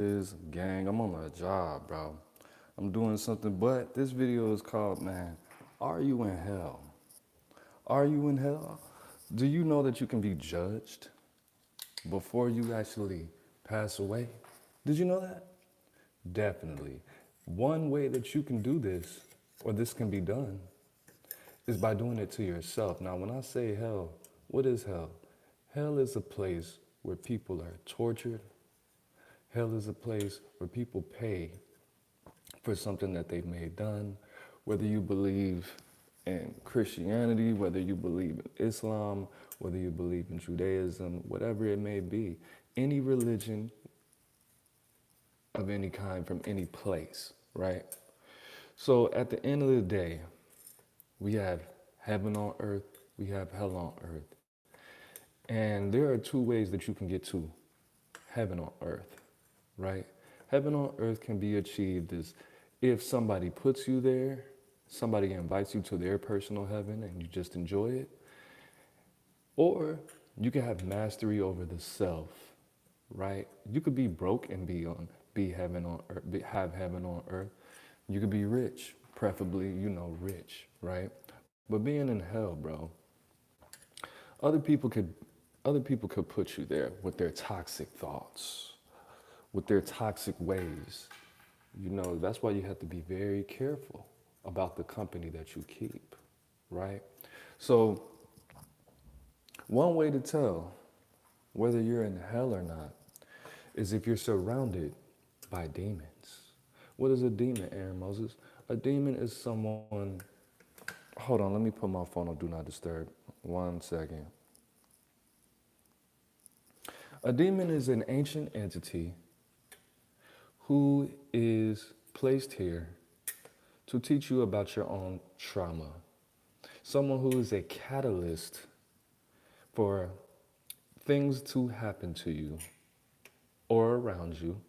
is, gang? I'm on a job, bro. I'm doing something, but this video is called, man, Are You in Hell? Are you in hell? Do you know that you can be judged before you actually pass away? Did you know that? Definitely. One way that you can do this, or this can be done, is by doing it to yourself. Now, when I say hell, what is hell? Hell is a place where people are tortured. Hell is a place where people pay for something that they may have done, whether you believe in Christianity, whether you believe in Islam, whether you believe in Judaism, whatever it may be, any religion of any kind from any place, right? So at the end of the day, we have heaven on earth, we have hell on earth. And there are two ways that you can get to heaven on earth, right? Heaven on earth can be achieved as if somebody puts you there, somebody invites you to their personal heaven and you just enjoy it. Or you can have mastery over the self, right? You could be broke and be heaven on earth, have heaven on earth. You could be rich, preferably, rich, right? But being in hell, bro, other people could put you there with their toxic thoughts, with their toxic ways. That's why you have to be very careful about the company that you keep, right? So one way to tell whether you're in hell or not is if you're surrounded by demons. What is a demon, Aaron Moses? A demon is someone, hold on, let me put my phone on Do Not Disturb. 1 second. A demon is an ancient entity who is placed here to teach you about your own trauma. Someone who is a catalyst for things to happen to you or around you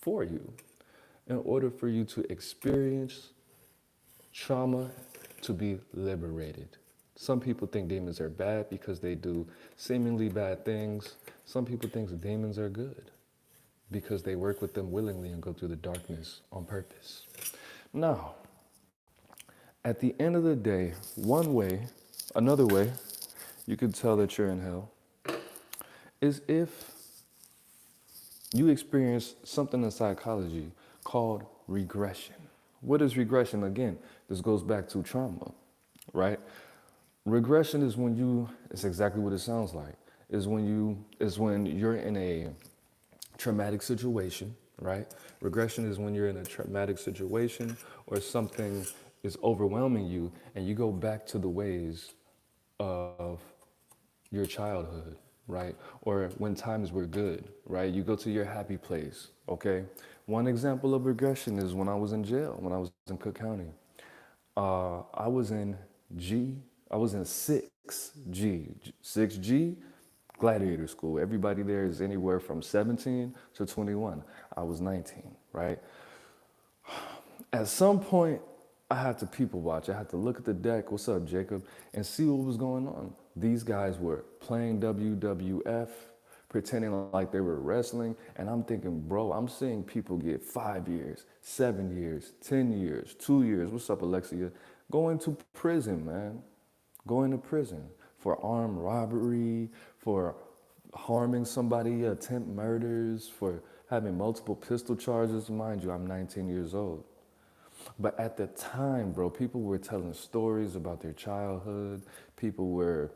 for you in order for you to experience trauma to be liberated. Some people think demons are bad because they do seemingly bad things. Some people think demons are good because they work with them willingly and go through the darkness on purpose. Now, at the end of the day, another way you can tell that you're in hell is if you experience something in psychology called regression. What is regression? Again, this goes back to trauma, right? Regression is it's exactly what it sounds like. Is when you're in a traumatic situation, right? Regression is when you're in a traumatic situation or something is overwhelming you and you go back to the ways of your childhood, right? Or when times were good, right? You go to your happy place, okay? One example of regression is when I was in jail, when I was in Cook County. I was in 6G. 6G, gladiator school. Everybody there is anywhere from 17 to 21. I was 19, right? At some point, I had to people watch. I had to look at the deck, what's up, Jacob, and see what was going on. These guys were playing WWF, pretending like they were wrestling, and I'm thinking, bro, I'm seeing people get 5 years, 7 years, 10 years, 2 years, what's up, Alexia, going to prison, man, going to prison for armed robbery, for harming somebody, attempt murders, for having multiple pistol charges. Mind you, I'm 19 years old. But at the time, bro, people were telling stories about their childhood. People were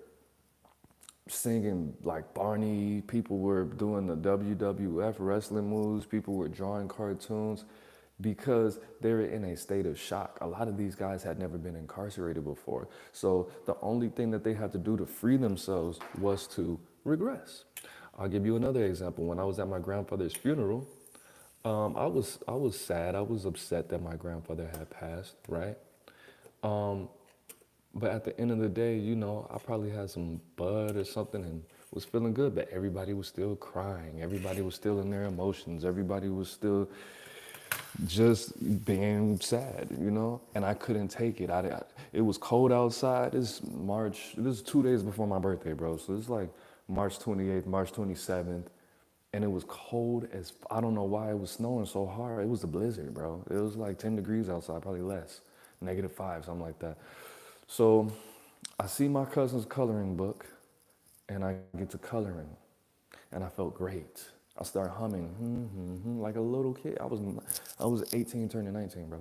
singing like Barney. People were doing the WWF wrestling moves. People were drawing cartoons because they were in a state of shock. A lot of these guys had never been incarcerated before. So the only thing that they had to do to free themselves was to regress. I'll give you another example. When I was at my grandfather's funeral, I was sad. I was upset that my grandfather had passed, right? But at the end of the day, I probably had some bud or something and was feeling good, but everybody was still crying. Everybody was still in their emotions. Everybody was still just being sad, and I couldn't take it. It was cold outside. This is 2 days before my birthday, bro. So it's like March 28th, March 27th. And it was cold as, I don't know why it was snowing so hard. It was a blizzard, bro. It was like 10 degrees outside, probably less, -5, something like that. So I see my cousin's coloring book and I get to coloring and I felt great. I start humming like a little kid. I was 18 turning 19, bro.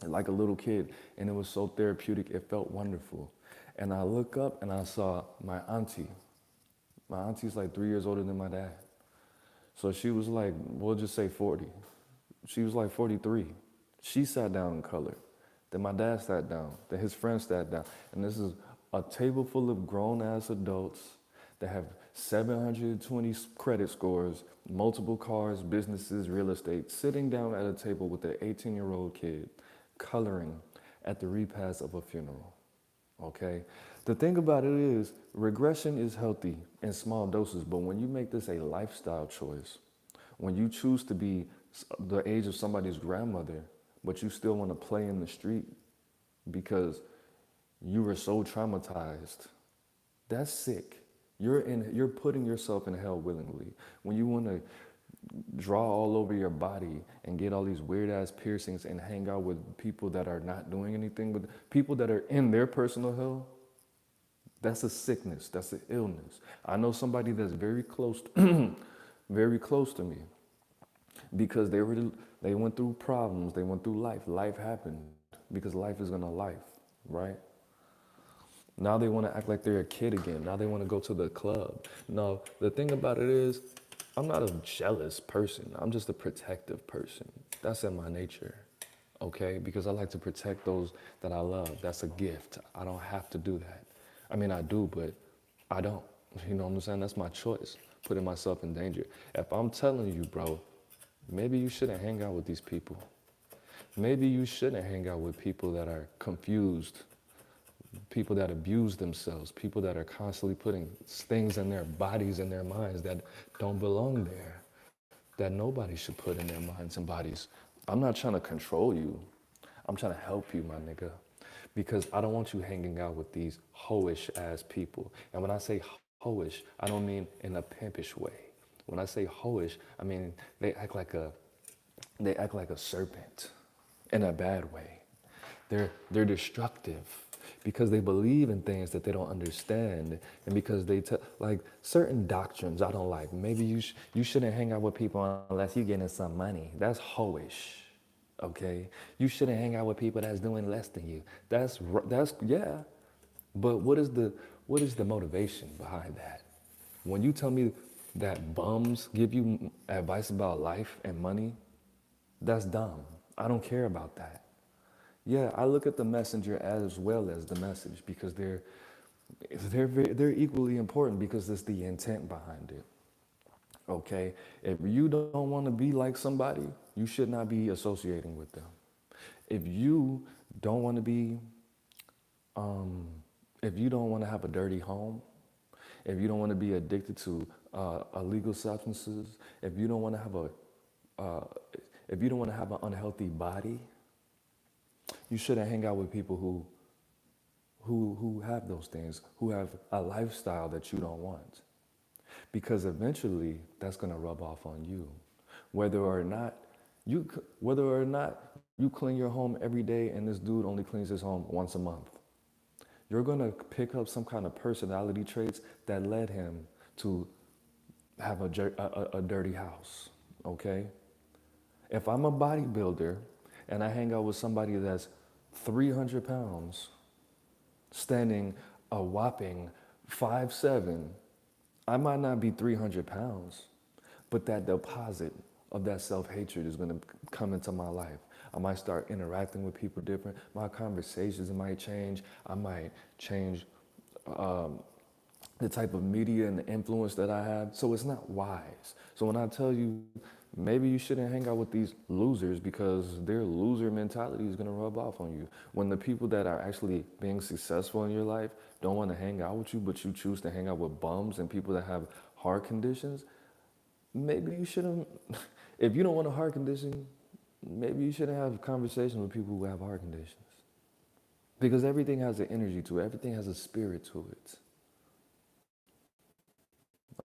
Like a little kid, and it was so therapeutic. It felt wonderful. And I look up and I saw my auntie. My auntie's like 3 years older than my dad. So she was like, we'll just say 40. She was like 43. She sat down and colored. Then my dad sat down. Then his friend sat down. And this is a table full of grown-ass adults that have 720 credit scores, multiple cars, businesses, real estate, sitting down at a table with an 18-year-old kid, coloring at the repast of a funeral, okay? The thing about it is, regression is healthy in small doses, but when you make this a lifestyle choice, when you choose to be the age of somebody's grandmother, but you still want to play in the street because you were so traumatized, that's sick. You're putting yourself in hell willingly. When you want to draw all over your body and get all these weird ass piercings and hang out with people that are not doing anything, but people that are in their personal hell, that's a sickness, that's an illness. I know somebody that's very close, very close to me, because they went through problems, they went through life. Life happened because life is gonna life, right? Now they want to act like they're a kid again. Now they want to go to the club. No, the thing about it is, I'm not a jealous person. I'm just a protective person. That's in my nature, okay? Because I like to protect those that I love. That's a gift. I don't have to do that. I mean, I do, but I don't. You know what I'm saying? That's my choice, putting myself in danger. If I'm telling you, bro, maybe you shouldn't hang out with these people. Maybe you shouldn't hang out with people that are confused, people that abuse themselves, people that are constantly putting things in their bodies and their minds that don't belong there, that nobody should put in their minds and bodies. I'm not trying to control you. I'm trying to help you, my nigga. Because I don't want you hanging out with these hoish ass people. And when I say hoish, I don't mean in a pimpish way. When I say hoish, I mean they act like a serpent in a bad way. They're destructive because they believe in things that they don't understand, and because they like certain doctrines I don't like. Maybe you shouldn't hang out with people unless you're getting some money. That's hoish, okay? You shouldn't hang out with people that's doing less than you. That's yeah, but what is the motivation behind that? When you tell me that bums give you advice about life and money, that's dumb. I don't care about that. Yeah, I look at the messenger as well as the message because they're equally important because it's the intent behind it. Okay, if you don't want to be like somebody, you should not be associating with them. If you don't want to be, if you don't want to have a dirty home, if you don't want to be addicted to illegal substances, if you don't want to have an unhealthy body, you shouldn't hang out with people who have those things, who have a lifestyle that you don't want. Because eventually that's gonna rub off on you. Whether or not you clean your home every day and this dude only cleans his home once a month, you're gonna pick up some kind of personality traits that led him to have a dirty house, okay? If I'm a bodybuilder and I hang out with somebody that's 300 pounds, standing a whopping 5'7", I might not be 300 pounds, but that deposit of that self-hatred is gonna come into my life. I might start interacting with people different. My conversations might change. I might change the type of media and the influence that I have. So it's not wise. So when I tell you, maybe you shouldn't hang out with these losers because their loser mentality is gonna rub off on you. When the people that are actually being successful in your life don't wanna hang out with you, but you choose to hang out with bums and people that have heart conditions, maybe you shouldn't, if you don't want a heart condition, maybe you shouldn't have conversations with people who have heart conditions. Because everything has an energy to it, everything has a spirit to it.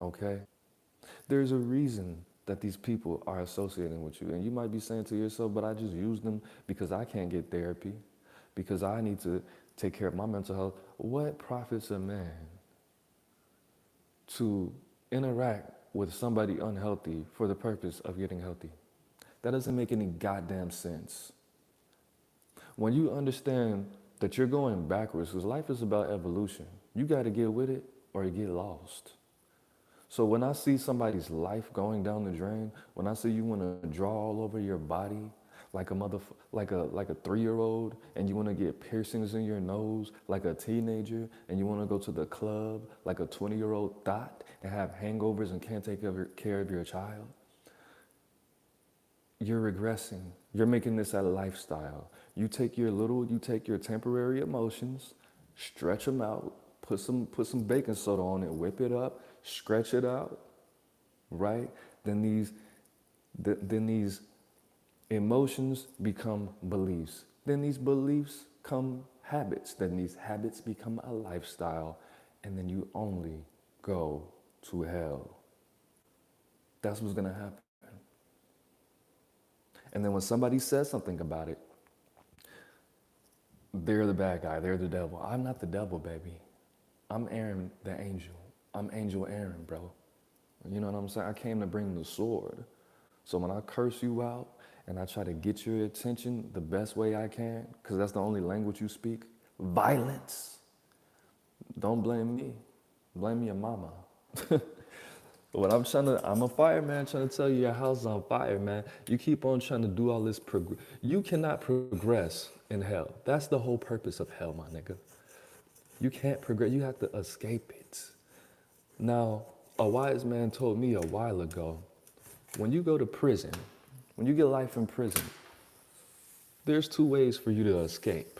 Okay? There's a reason that these people are associating with you. And you might be saying to yourself, but I just use them because I can't get therapy, because I need to take care of my mental health. What profits a man to interact with somebody unhealthy for the purpose of getting healthy? That doesn't make any goddamn sense. When you understand that you're going backwards, because life is about evolution, you got to get with it or you get lost. So when I see somebody's life going down the drain, when I see you want to draw all over your body like a like a 3-year-old, and you want to get piercings in your nose like a teenager, and you want to go to the club like a 20-year-old thot and have hangovers and can't take care of your child, you're regressing. You're making this a lifestyle. You take your temporary emotions, stretch them out, put some baking soda on it, whip it up, stretch it out, right? Then these emotions become beliefs. Then these beliefs become habits. Then these habits become a lifestyle, and then you only go to hell. That's what's gonna happen. And then when somebody says something about it, they're the bad guy, they're the devil. I'm not the devil, baby. I'm Aaron the angel. I'm Angel Aaron, bro. You know what I'm saying? I came to bring the sword. So when I curse you out and I try to get your attention the best way I can, because that's the only language you speak, violence, don't blame me. Blame your mama. When I'm a fireman trying to tell you your house is on fire, man. You keep on trying to do all this you cannot progress in hell. That's the whole purpose of hell, my nigga. You can't progress, you have to escape it. Now, a wise man told me a while ago, when you go to prison, when you get life in prison, there's 2 ways for you to escape.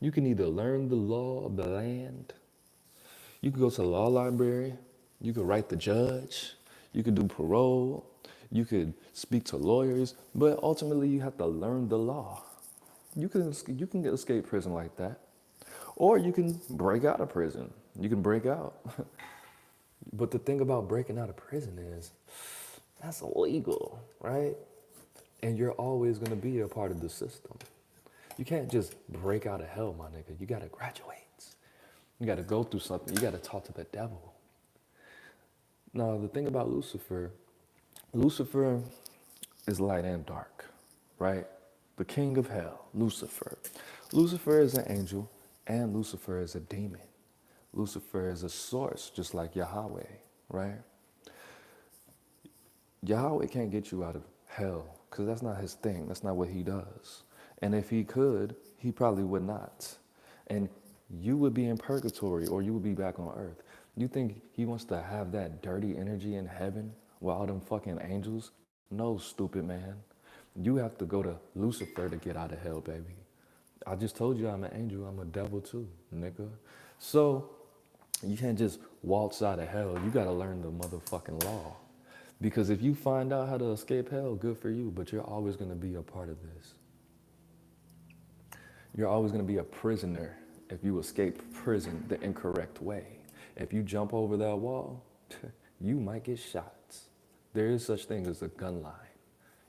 You can either learn the law of the land, you can go to the law library, you could write the judge, you could do parole, you could speak to lawyers, but ultimately you have to learn the law. You can escape prison like that. Or you can break out of prison. You can break out. But the thing about breaking out of prison is, that's illegal, right? And you're always gonna be a part of the system. You can't just break out of hell, my nigga. You gotta graduate. You gotta go through something. You gotta talk to the devil. Now, the thing about Lucifer is light and dark, right? The king of hell, Lucifer. Lucifer is an angel, and Lucifer is a demon. Lucifer is a source, just like Yahweh, right? Yahweh can't get you out of hell, because that's not his thing. That's not what he does. And if he could, he probably would not. And you would be in purgatory, or you would be back on earth. You think he wants to have that dirty energy in heaven with all them fucking angels? No, stupid man. You have to go to Lucifer to get out of hell, baby. I just told you I'm an angel. I'm a devil too, nigga. So you can't just waltz out of hell. You got to learn the motherfucking law. Because if you find out how to escape hell, good for you, but you're always going to be a part of this. You're always going to be a prisoner if you escape prison the incorrect way. If you jump over that wall, you might get shot. There is such thing as a gun line.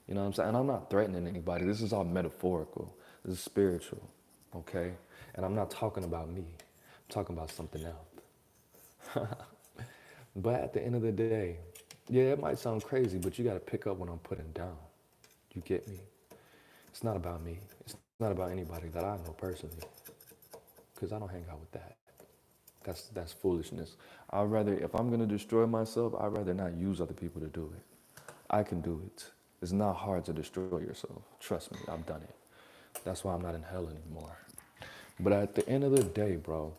You know what I'm saying? And I'm not threatening anybody. This is all metaphorical. This is spiritual, okay? And I'm not talking about me. I'm talking about something else. But at the end of the day, yeah, it might sound crazy, but you got to pick up what I'm putting down. You get me? It's not about me. It's not about anybody that I know personally, because I don't hang out with that. That's foolishness. I'd rather, if I'm going to destroy myself, I'd rather not use other people to do it. I can do it. It's not hard to destroy yourself. Trust me, I've done it. That's why I'm not in hell anymore. But at the end of the day, bro,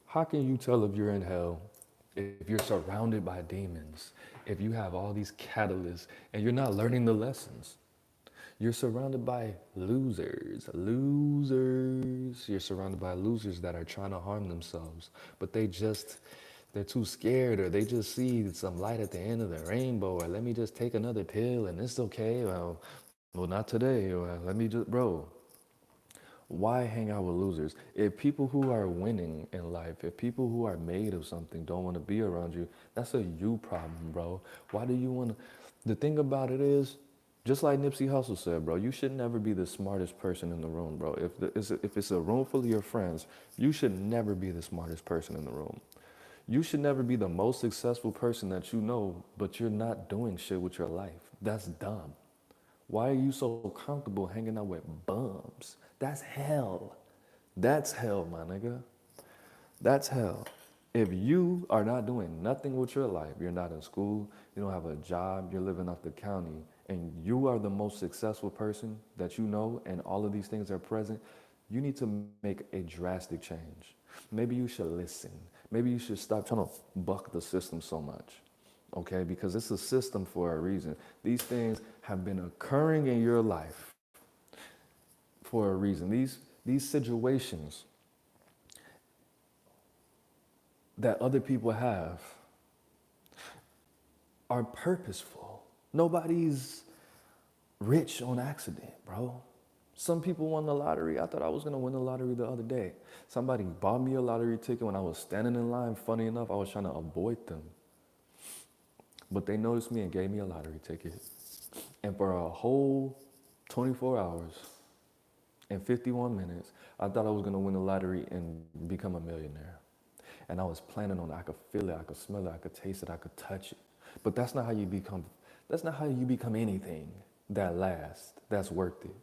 how can you tell if you're in hell if you're surrounded by demons, if you have all these catalysts and you're not learning the lessons? You're surrounded by losers. You're surrounded by losers that are trying to harm themselves, but they're too scared, or they just see some light at the end of the rainbow, or let me just take another pill and it's okay. Well, not today, or let me just, bro. Why hang out with losers? If people who are winning in life, if people who are made of something don't want to be around you, that's a you problem, bro. Why do you want to? The thing about it is, just like Nipsey Hussle said, bro, you should never be the smartest person in the room, bro. If it's a room full of your friends, you should never be the smartest person in the room. You should never be the most successful person that you know, but you're not doing shit with your life. That's dumb. Why are you so comfortable hanging out with bums? That's hell. That's hell, my nigga. That's hell. If you are not doing nothing with your life, you're not in school, you don't have a job, you're living off the county, and you are the most successful person that you know, and all of these things are present, you need to make a drastic change. Maybe you should listen. Maybe you should stop trying to buck the system so much, okay? Because it's a system for a reason. These things have been occurring in your life for a reason. These situations that other people have are purposeful. Nobody's rich on accident, bro. Some people won the lottery. I thought I was gonna win the lottery the other day. Somebody bought me a lottery ticket when I was standing in line. Funny enough, I was trying to avoid them. But they noticed me and gave me a lottery ticket. And for a whole 24 hours and 51 minutes, I thought I was gonna win the lottery and become a millionaire. And I was planning on it. I could feel it, I could smell it, I could taste it, I could touch it. But that's not how you become anything that lasts, that's worth it.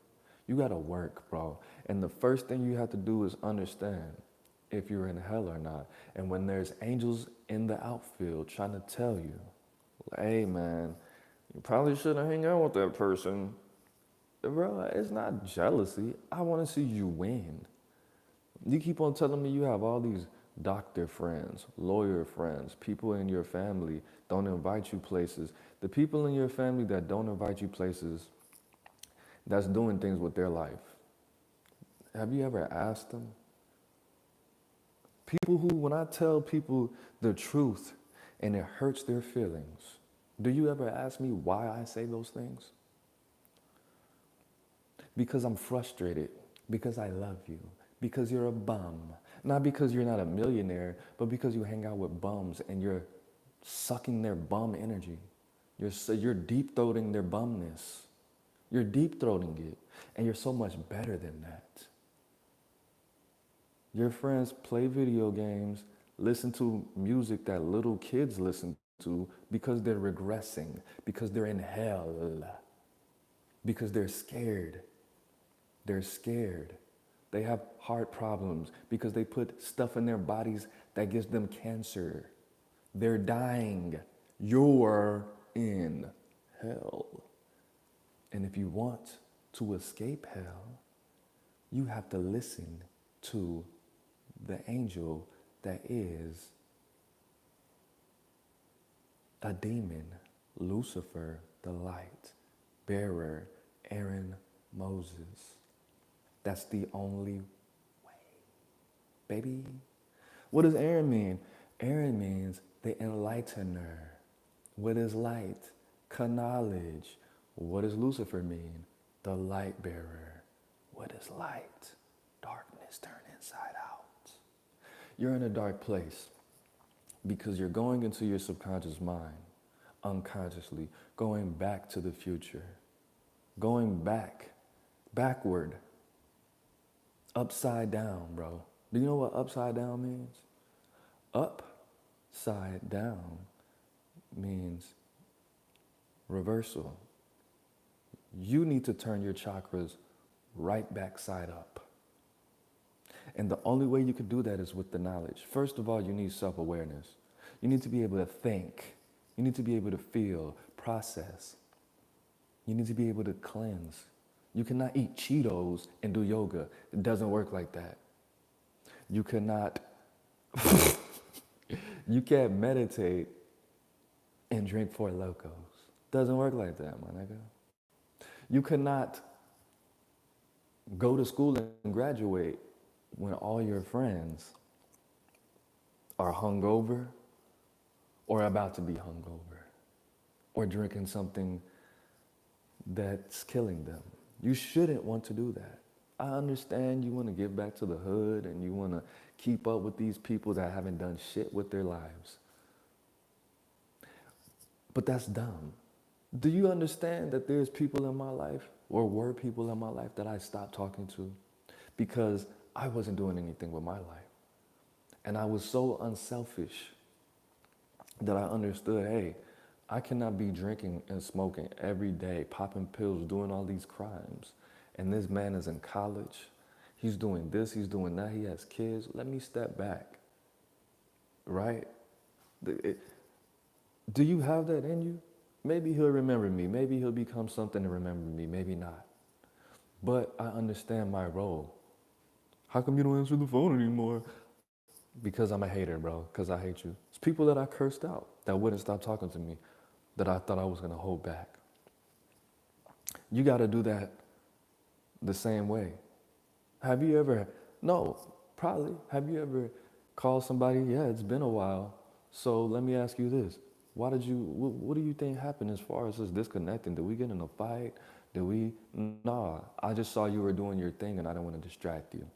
You gotta work, bro. And the first thing you have to do is understand if you're in hell or not. And when there's angels in the outfield trying to tell you, hey man, you probably shouldn't hang out with that person. Bro, it's not jealousy. I wanna see you win. You keep on telling me you have all these doctor friends, lawyer friends, people in your family don't invite you places. The people in your family that don't invite you places, that's doing things with their life. Have you ever asked them? People who, when I tell people the truth and it hurts their feelings, do you ever ask me why I say those things? Because I'm frustrated, because I love you, because you're a bum. Not because you're not a millionaire, but because you hang out with bums and you're sucking their bum energy. You're deep-throating their bumness. You're deep-throating it, and you're so much better than that. Your friends play video games, listen to music that little kids listen to because they're regressing, because they're in hell, because they're scared. They're scared. They have heart problems because they put stuff in their bodies that gives them cancer. They're dying. You're in hell. And if you want to escape hell, you have to listen to the angel that is a demon, Lucifer, the light bearer, Aaronimoses. That's the only way, baby. What does Aaron mean? Aaron means the enlightener. What is light? Knowledge. What does Lucifer mean? The light bearer. What is light? Darkness turned inside out. You're in a dark place because you're going into your subconscious mind, unconsciously, going back to the future, going backward. Upside down, bro. Do you know what upside down means? Upside down means reversal. You need to turn your chakras right back side up. And the only way you can do that is with the knowledge. First of all, you need self-awareness. You need to be able to think. You need to be able to feel, process. You need to be able to cleanse. You cannot eat Cheetos and do yoga. It doesn't work like that. You cannot, you can't meditate and drink Four Locos. Doesn't work like that, my nigga. You cannot go to school and graduate when all your friends are hungover or about to be hungover or drinking something that's killing them. You shouldn't want to do that. I understand you want to get back to the hood and you want to keep up with these people that haven't done shit with their lives. But that's dumb. Do you understand that there's people in my life, or were people in my life, that I stopped talking to because I wasn't doing anything with my life? And I was so unselfish that I understood, hey, I cannot be drinking and smoking every day, popping pills, doing all these crimes. And this man is in college. He's doing this, he's doing that, he has kids. Let me step back, right? Do you have that in you? Maybe he'll remember me. Maybe he'll become something to remember me. Maybe not. But I understand my role. How come you don't answer the phone anymore? Because I'm a hater, bro. Because I hate you. It's people that I cursed out that wouldn't stop talking to me, that I thought I was going to hold back. You got to do that the same way. Have you ever, no, probably, have you ever called somebody, yeah, it's been a while, so let me ask you this. What do you think happened as far as us disconnecting? Did we get in a fight? Nah, I just saw you were doing your thing and I didn't want to distract you.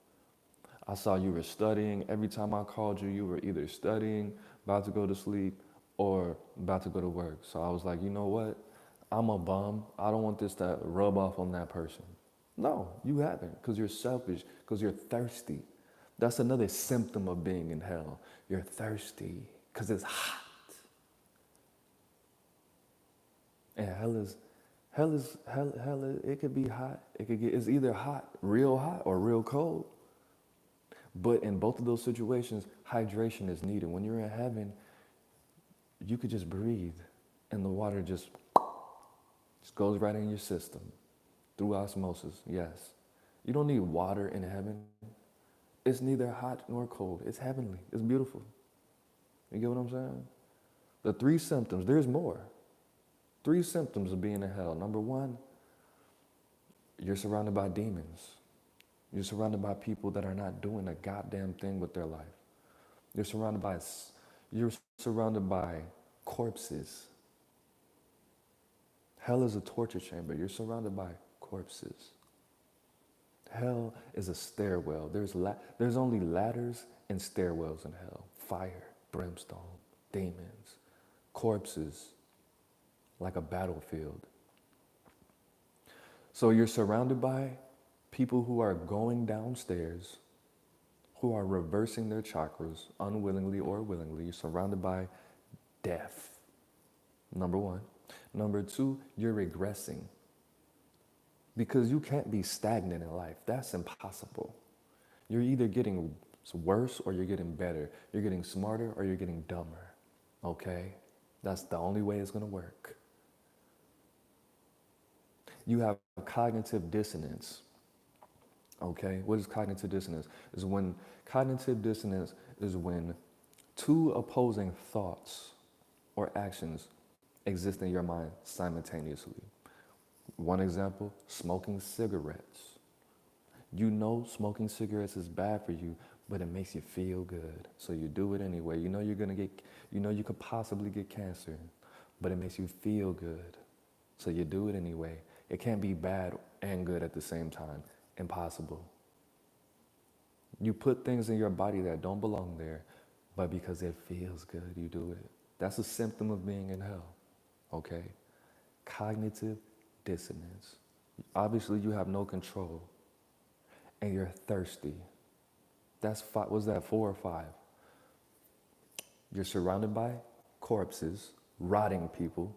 I saw you were studying. Every time I called you, you were either studying, about to go to sleep, or about to go to work. So I was like, you know what? I'm a bum. I don't want this to rub off on that person. No, you haven't, because you're selfish, because you're thirsty. That's another symptom of being in hell. You're thirsty, because it's hot. And it could be hot. It's either hot, or real cold. But in both of those situations, hydration is needed. When you're in heaven, you could just breathe and the water just goes right in your system through osmosis, yes. You don't need water in heaven. It's neither hot nor cold. It's heavenly. It's beautiful. You get what I'm saying? The 3 symptoms, there's more. 3 symptoms of being in hell. Number 1, you're surrounded by demons. You're surrounded by people that are not doing a goddamn thing with their life. You're surrounded by corpses. Hell is a torture chamber. You're surrounded by corpses. Hell is a stairwell. There's only ladders and stairwells in hell. Fire, brimstone, demons, corpses, like a battlefield. So you're surrounded by people who are going downstairs, who are reversing their chakras unwillingly or willingly. You're surrounded by death, number 1. Number 2, you're regressing, because you can't be stagnant in life. That's impossible. You're either getting worse or you're getting better. You're getting smarter or you're getting dumber, okay? That's the only way it's gonna work. You have cognitive dissonance. Okay, what is cognitive dissonance? Cognitive dissonance is when 2 opposing thoughts or actions exist in your mind simultaneously. One example, smoking cigarettes. You know smoking cigarettes is bad for you, but it makes you feel good. So you do it anyway. You know you could possibly get cancer, but it makes you feel good. So you do it anyway. It can't be bad and good at the same time. Impossible. You put things in your body that don't belong there, but because it feels good, you do it. That's a symptom of being in hell, okay? Cognitive dissonance. Obviously, you have no control, and you're thirsty. That's 5, was that 4 or 5? You're surrounded by corpses, rotting people,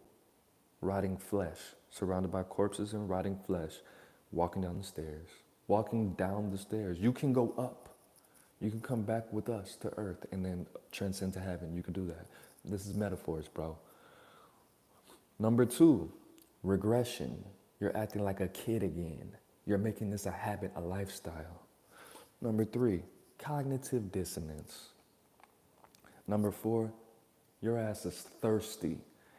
rotting flesh, surrounded by corpses and rotting flesh, walking down the stairs. Walking down the stairs. You can go up. You can come back with us to earth and then transcend to heaven. You can do that. This is metaphors, bro. Number 2, regression. You're acting like a kid again. You're making this a habit, a lifestyle. Number 3, cognitive dissonance. Number 4, your ass is thirsty.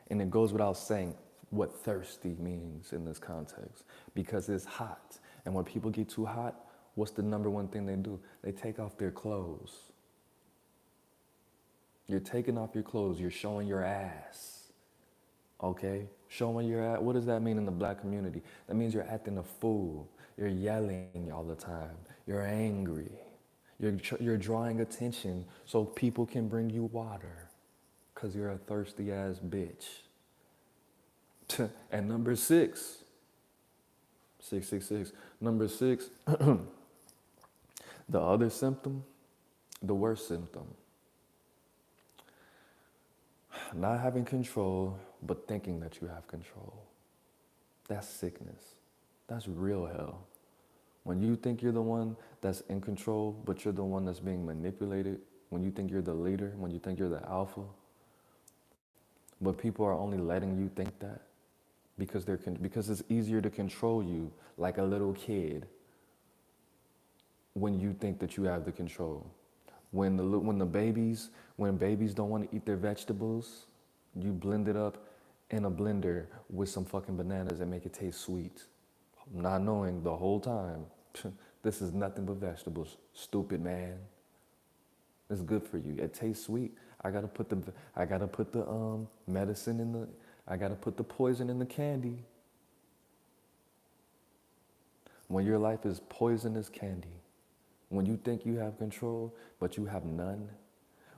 And it goes without saying what thirsty means in this context, because it's hot. And when people get too hot, what's the number 1 thing they do? They take off their clothes. You're taking off your clothes. You're showing your ass. Okay? Showing you're at, what does that mean in the black community? That means you're acting a fool. You're yelling all the time. You're angry. You're drawing attention so people can bring you water because you're a thirsty ass bitch. And number 666. Number 6, the other symptom, the worst symptom. Not having control, but thinking that you have control. That's sickness. That's real hell. When you think you're the one that's in control, but you're the one that's being manipulated, when you think you're the leader, when you think you're the alpha, but people are only letting you think that because because it's easier to control you like a little kid when you think that you have the control. When babies don't want to eat their vegetables, you blend it up in a blender with some fucking bananas and make it taste sweet. Not knowing the whole time, this is nothing but vegetables. Stupid man. It's good for you. It tastes sweet. I gotta put the medicine in the, I gotta put the poison in the candy. When your life is poisonous candy, when you think you have control, but you have none,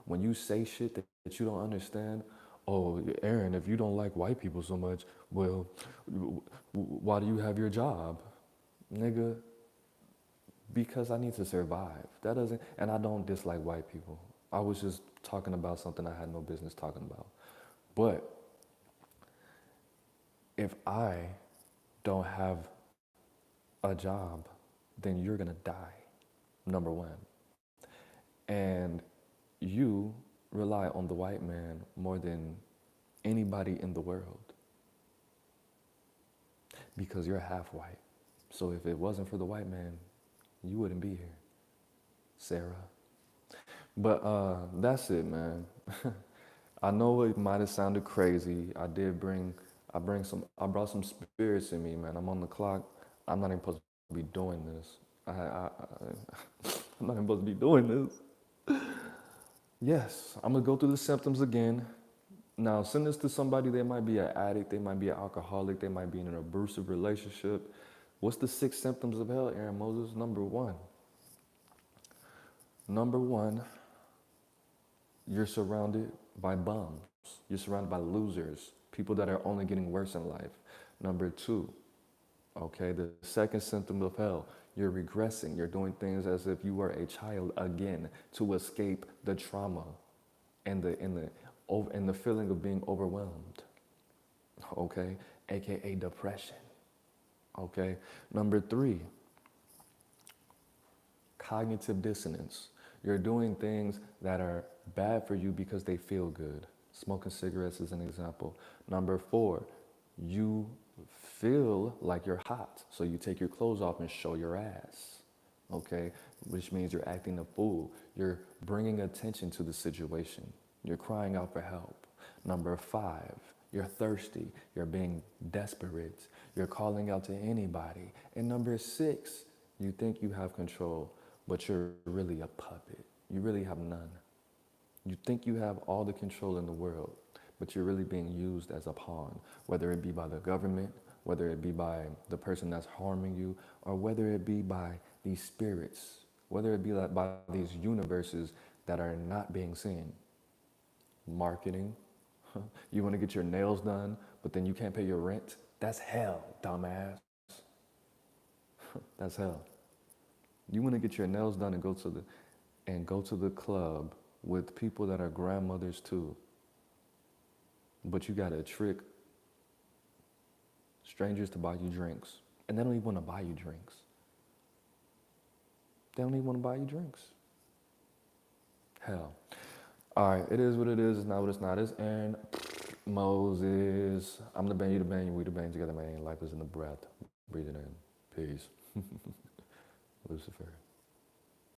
when you say shit that you don't understand, oh, Aaron, if you don't like white people so much, well, why do you have your job? Nigga, because I need to survive. That doesn't, and I don't dislike white people. I was just talking about something I had no business talking about. But if I don't have a job, then you're gonna die, number one. And you rely on the white man more than anybody in the world because you're half white. So if it wasn't for the white man, you wouldn't be here, Sarah. But that's it, man. I know it might have sounded crazy. I brought some spirits in me, man. I'm on the clock. I'm not even supposed to be doing this. I'm not even supposed to be doing this. Yes, I'm gonna go through the symptoms again. Now, send this to somebody. They might be an addict. They might be an alcoholic. They might be in an abusive relationship. What's the 6 symptoms of hell, Aaron Moses? Number one, you're surrounded by bums. You're surrounded by losers, people that are only getting worse in life. Number 2, okay, the second symptom of hell, you're regressing. You're doing things as if you were a child again to escape the trauma and the feeling of being overwhelmed, okay, aka depression, okay. Number 3, cognitive dissonance. You're doing things that are bad for you because they feel good. Smoking cigarettes is an example. Number 4, you feel like you're hot, so you take your clothes off and show your ass, okay? Which means you're acting a fool. You're bringing attention to the situation. You're crying out for help. Number 5, you're thirsty. You're being desperate. You're calling out to anybody. And number 6, you think you have control, but you're really a puppet. You really have none. You think you have all the control in the world, but you're really being used as a pawn, whether it be by the government, whether it be by the person that's harming you, or whether it be by these spirits, whether it be like by these universes that are not being seen. Marketing. You want to get your nails done, but then you can't pay your rent? That's hell, dumbass. That's hell. You want to get your nails done and go to the club with people that are grandmothers too. But you got to trick strangers to buy you drinks. And they don't even want to buy you drinks. They don't even want to buy you drinks. Hell. All right, it is what it is. It's not what it's not. It's Aaron Moses. I'm the bang, you the bang, we the bang together, man. Life is in the breath. Breathe it in. Peace. Lucifer.